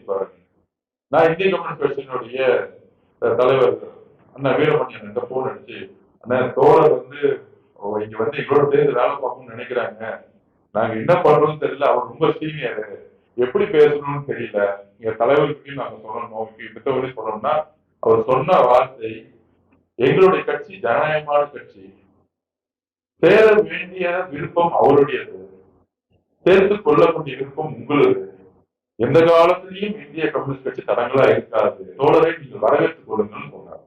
பாருங்க. நான் இந்திய கம்யூனிஸ்ட் கட்சியினுடைய தலைவர் அண்ணா வீரமணியன் போன் அடிச்சு, அண்ணா தோழர் இங்க எங்களோட சேர்ந்து வேலை பார்க்கணும்னு நினைக்கிறாங்க, நாங்க என்ன பண்றோம்னு தெரியல, அவர் ரொம்ப சீனியர், எப்படி பேசணும்னு தெரியல, எங்க தலைவருக்கு நாங்க சொல்லணும், மித்தவர்களே சொல்லணும்னா அவர் சொன்ன வார்த்தை, எங்களுடைய கட்சி ஜனநாயகமான கட்சி, சேர வேண்டிய விருப்பம் அவருடையது, சேர்த்துக் கொள்ளக்கூடிய விருப்பம் உங்களது, எந்த காலத்திலையும் இந்திய கம்யூனிஸ்ட் கட்சி தடங்களா இருக்காது, தோழரை நீங்கள் வரவேற்றுக் கொள்ளுங்கள்னு சொன்னார்.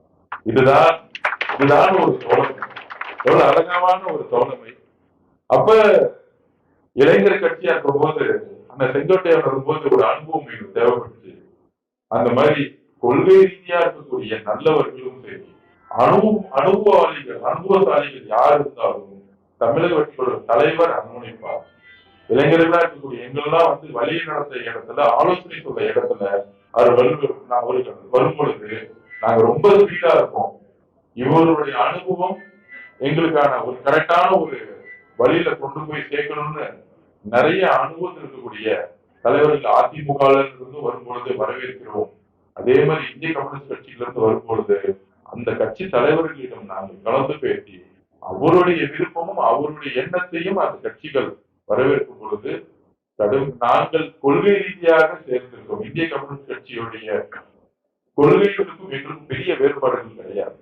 இதுதான் ஒரு தோழமை, எவ்வளவு அழகான ஒரு தோழமை. அப்ப இளைஞர் கட்சியா இருக்கும் போது அந்த செங்கோட்டையார் வரும்போது ஒரு அனுபவம் எங்களுக்கு தேவைப்பட்டுச்சு. அந்த மாதிரி கொள்கை ரீதியா இருக்கக்கூடிய நல்லவர்களும் சரி, அனுபவசாலிகள் யார் இருந்தாலும் தமிழக வெற்றிகளோட தலைவர் அரவணைப்பார். இளைஞர்களா இருக்கக்கூடிய எங்கெல்லாம் வழியை நடத்த இடத்துல, ஆலோசனை சொல்ற இடத்துல அவர் வரும் பொழுது நாங்க ரொம்ப ஸ்பீடா இருப்போம். இவருடைய அனுபவம் எங்களுக்கான ஒரு கரெக்டான ஒரு வழியில கொண்டு போய் சேர்க்கணும்னு நிறைய அனுபவத்தில் இருக்கக்கூடிய தலைவர்கள் அதிமுக இருந்து வரும்பொழுது வரவேற்கிறோம். அதே மாதிரி இந்திய கம்யூனிஸ்ட் கட்சியில இருந்து வரும்பொழுது அந்த கட்சி தலைவர்களிடம் நாங்கள் கலந்து பேசி அவருடைய விருப்பமும் அவருடைய எண்ணத்தையும் அந்த கட்சிகள் வரவேற்கும் பொழுது நாங்கள் கொள்கை ரீதியாக சேர்ந்திருக்கோம். இந்திய கம்யூனிஸ்ட் கட்சியுடைய கொள்கைகளுக்கும் எங்களுக்கும் பெரிய வேறுபாடுகள் கிடையாது.